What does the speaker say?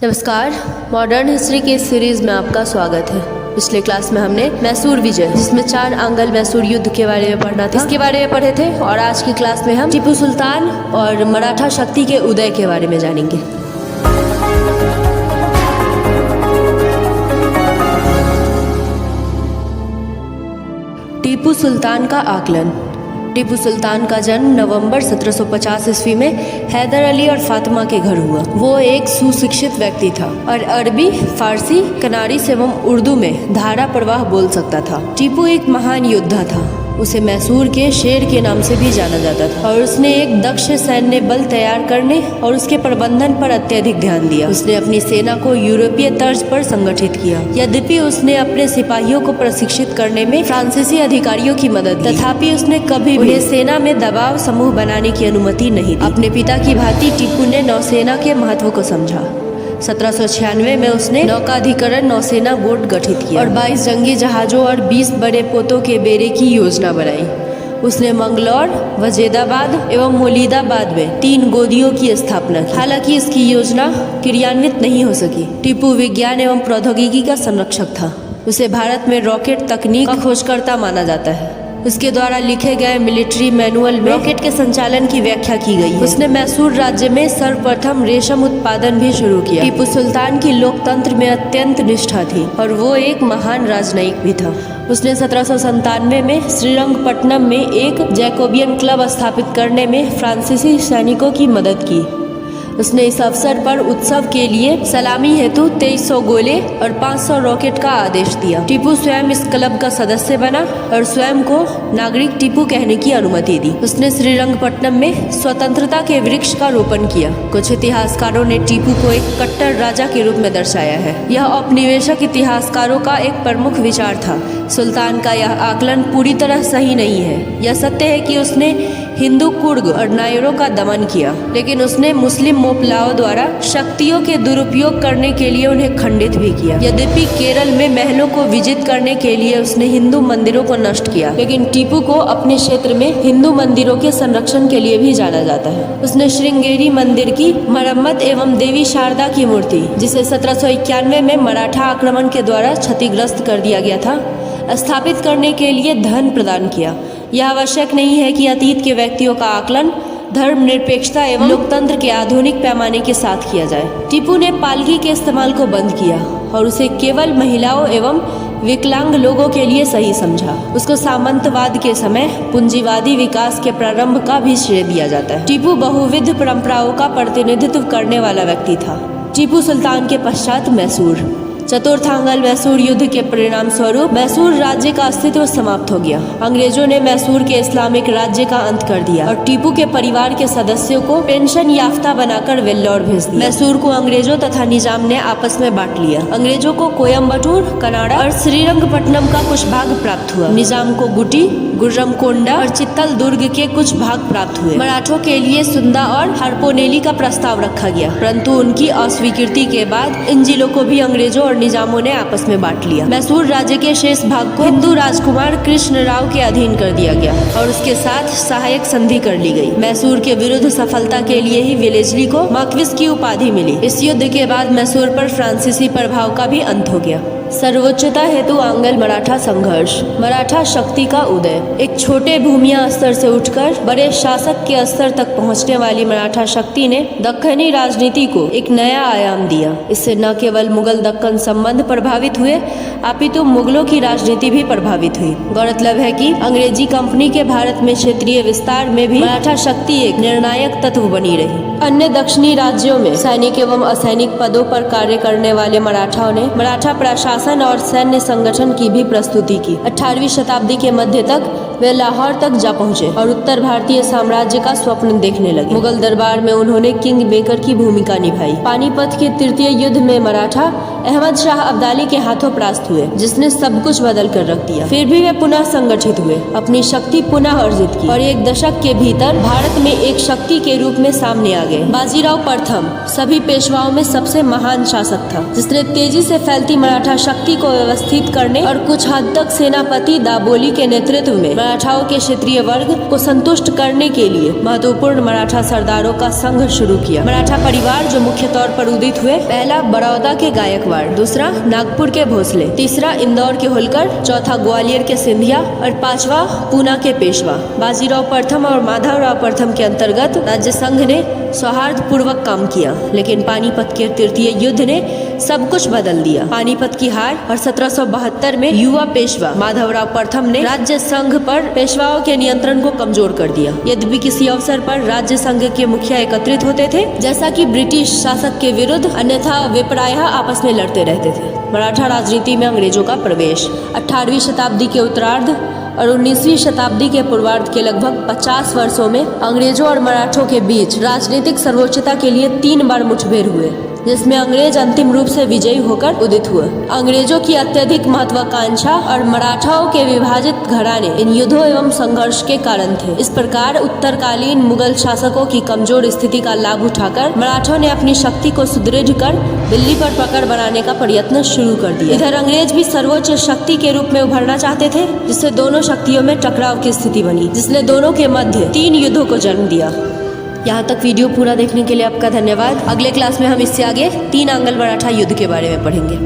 नमस्कार। Modern history के इस सीरीज में आपका स्वागत है। पिछले क्लास में हमने मैसूर विजय, जिसमें 4 आंगल मैसूर युद्ध के बारे में पढ़ना था, इसके बारे में पढ़े थे। और आज की क्लास में हम टीपू सुल्तान और मराठा शक्ति के उदय के बारे में जानेंगे। टीपू सुल्तान का आकलन। टीपू सुल्तान का जन्म नवंबर 1750 ईस्वी में हैदर अली और फातिमा के घर हुआ। वो एक सुशिक्षित व्यक्ति था और अरबी, फारसी, कनारिस एवं उर्दू में धारा प्रवाह बोल सकता था। टीपू एक महान योद्धा था। उसे मैसूर के शेर के नाम से भी जाना जाता था और उसने एक दक्ष सैन्य बल तैयार करने और उसके प्रबंधन पर अत्यधिक ध्यान दिया। उसने अपनी सेना को यूरोपीय तर्ज पर संगठित किया। यद्यपि उसने अपने सिपाहियों को प्रशिक्षित करने में फ्रांसीसी अधिकारियों की मदद दी, तथापि उसने कभी भी सेना में दबाव समूह बनाने की अनुमति नहीं दी। अपने पिता की भांति टीपू ने नौसेना के महत्व को समझा। 1796 में उसने नौकाधिकरण नौसेना बोर्ड गठित किया और 22 जंगी जहाजों और 20 बड़े पोतों के बेड़े की योजना बनाई। उसने मंगलौर, वजेदाबाद एवं मोलीदाबाद में 3 गोदियों की स्थापना की। हालांकि इसकी योजना क्रियान्वित नहीं हो सकी। टीपू विज्ञान एवं प्रौद्योगिकी का संरक्षक था। उसे भारत में रॉकेट तकनीक का खोजकर्ता माना जाता है। उसके द्वारा लिखे गए मिलिट्री मैनुअल में रॉकेट के संचालन की व्याख्या की गई है। उसने मैसूर राज्य में सर्वप्रथम रेशम उत्पादन भी शुरू किया। टीपू सुल्तान की लोकतंत्र में अत्यंत निष्ठा थी और वो एक महान राजनयिक भी था। उसने 1797 में श्रीरंगपट्टनम में एक जैकोबियन क्लब स्थापित करने में फ्रांसीसी सैनिकों की मदद की। उसने इस अवसर पर उत्सव के लिए सलामी हेतु 2300 गोले और 500 रॉकेट का आदेश दिया। टीपू स्वयं इस क्लब का सदस्य बना और स्वयं को नागरिक टीपू कहने की अनुमति दी। उसने श्रीरंगपट्टनम में स्वतंत्रता के वृक्ष का रोपण किया। कुछ इतिहासकारों ने टीपू को एक कट्टर राजा के रूप में दर्शाया है। यह औपनिवेशिक इतिहासकारों का एक प्रमुख विचार था। सुल्तान का यह आकलन पूरी तरह सही नहीं है। यह सत्य है कि उसने हिंदू कुर्ग और नायरों का दमन किया, लेकिन उसने मुस्लिम मोपलाओं द्वारा शक्तियों के दुरुपयोग करने के लिए उन्हें खंडित भी किया। यद्यपि केरल में महलों को विजित करने के लिए उसने हिंदू मंदिरों को नष्ट किया, लेकिन टीपू को अपने क्षेत्र में हिंदू मंदिरों के संरक्षण के लिए भी जाना जाता है। उसने श्रृंगेरी मंदिर की मरम्मत एवं देवी शारदा की मूर्ति, जिसे 1791 में मराठा आक्रमण के द्वारा क्षतिग्रस्त कर दिया गया था, स्थापित करने के लिए धन प्रदान किया। यह आवश्यक नहीं है कि अतीत के व्यक्तियों का आकलन धर्मनिरपेक्षता एवं लोकतंत्र के आधुनिक पैमाने के साथ किया जाए। टीपू ने पालकी के इस्तेमाल को बंद किया और उसे केवल महिलाओं एवं विकलांग लोगों के लिए सही समझा। उसको सामंतवाद के समय पूंजीवादी विकास के प्रारंभ का भी श्रेय दिया जाता है। टीपू बहुविध परंपराओं का प्रतिनिधित्व करने वाला व्यक्ति था। टीपू सुल्तान के पश्चात मैसूर। चतुर्थांगल मैसूर युद्ध के परिणाम स्वरूप मैसूर राज्य का अस्तित्व समाप्त हो गया। अंग्रेजों ने मैसूर के इस्लामिक राज्य का अंत कर दिया और टीपू के परिवार के सदस्यों को पेंशन याफ्ता बनाकर वेल्लोर भेज दिया। मैसूर को अंग्रेजों तथा निजाम ने आपस में बांट लिया। अंग्रेजों को कोयम्बटूर, कनाडा और श्रीरंगपट्टनम का कुछ भाग प्राप्त हुआ। निजाम को गुटी, गुर्रमकोंडा और चित्तल दुर्ग के कुछ भाग प्राप्त हुए। मराठों के लिए सुंदा और हारपोनेली का प्रस्ताव रखा गया, परंतु उनकी अस्वीकृति के बाद इन जिलों को भी अंग्रेजों और निजामों ने आपस में बांट लिया। मैसूर राज्य के शेष भाग को हिंदू राजकुमार कृष्ण राव के अधीन कर दिया गया और उसके साथ सहायक संधि कर ली गई। मैसूर के विरुद्ध सफलता के लिए ही वेलेस्ली को मार्क्विस की उपाधि मिली। इस युद्ध के बाद मैसूर पर फ्रांसीसी प्रभाव का भी अंत हो गया। सर्वोच्चता हेतु आंगल मराठा संघर्ष। मराठा शक्ति का उदय। एक छोटे भूमिया स्तर से उठकर बड़े शासक के स्तर तक पहुंचने वाली मराठा शक्ति ने दक्कनी राजनीति को एक नया आयाम दिया। इससे न केवल मुगल दक्कन संबंध प्रभावित हुए, अपितु मुगलों की राजनीति भी प्रभावित हुई। गौरतलब है कि अंग्रेजी कंपनी के भारत में क्षेत्रीय विस्तार में भी मराठा शक्ति एक निर्णायक तत्व बनी रही। अन्य दक्षिणी राज्यों में सैनिक एवं असैनिक पदों पर कार्य करने वाले मराठाओं ने मराठा प्रशासन और सैन्य संगठन की भी प्रस्तुति की। 18वीं शताब्दी के मध्य तक वे लाहौर तक जा पहुंचे और उत्तर भारतीय साम्राज्य का स्वप्न देखने लगे। मुगल दरबार में उन्होंने किंग मेकर की भूमिका निभाई। पानीपत के तृतीय युद्ध में मराठा अहमद शाह अब्दाली के हाथों परास्त हुए, जिसने सब कुछ बदल कर रख दिया। फिर भी वे पुनः संगठित हुए, अपनी शक्ति पुनः अर्जित की और एक दशक के भीतर भारत में एक शक्ति के रूप में सामने आ गए। बाजीराव प्रथम सभी पेशवाओं में सबसे महान शासक था, जिसने तेजी से फैलती मराठा शक्ति को व्यवस्थित करने और कुछ हद तक सेनापति दाबोली के नेतृत्व में मराठाओं के क्षेत्रीय वर्ग को संतुष्ट करने के लिए महत्वपूर्ण मराठा सरदारों का संघ शुरू किया। मराठा परिवार जो मुख्य तौर पर उदित हुए, पहला बड़ौदा के गायकवाड़, दूसरा नागपुर के भोसले, तीसरा इंदौर के होलकर, चौथा ग्वालियर के सिंधिया और पांचवा पूना के पेशवा। बाजीराव प्रथम और माधवराव प्रथम के अंतर्गत राज्य संघ ने सौहार्द पूर्वक काम किया, लेकिन पानीपत के तृतीय युद्ध ने सब कुछ बदल दिया। पानीपत की हार और 1772 में युवा पेशवा माधवराव प्रथम ने राज्य संघ पर पेशवाओं के नियंत्रण को कमजोर कर दिया। यद्यपि किसी अवसर पर राज्य संघ के मुखिया एकत्रित होते थे, जैसा कि ब्रिटिश शासक के विरुद्ध, अन्यथा वे प्रायः आपस में लड़ते रहते थे। मराठा राजनीति में अंग्रेजों का प्रवेश। 18वीं शताब्दी के उत्तरार्ध और 19वीं शताब्दी के पूर्वार्ध के लगभग 50 वर्षों में अंग्रेजों और मराठों के बीच राजनीतिक सर्वोच्चता के लिए 3 बार मुठभेड़ हुए, जिसमें अंग्रेज अंतिम रूप से विजयी होकर उदित हुए। अंग्रेजों की अत्यधिक महत्वाकांक्षा और मराठाओं के विभाजित घराने इन युद्धों एवं संघर्ष के कारण थे। इस प्रकार उत्तरकालीन मुगल शासकों की कमजोर स्थिति का लाभ उठाकर मराठों ने अपनी शक्ति को सुदृढ़ कर दिल्ली पर पकड़ बनाने का प्रयत्न शुरू कर दिया। इधर अंग्रेज भी सर्वोच्च शक्ति के रूप में उभरना चाहते थे, जिससे दोनों शक्तियों में टकराव की स्थिति बनी, जिसने दोनों के मध्य 3 युद्धों को जन्म दिया। यहाँ तक वीडियो पूरा देखने के लिए आपका धन्यवाद। अगले क्लास में हम इससे आगे 3 आंग्ल मराठा युद्ध के बारे में पढ़ेंगे।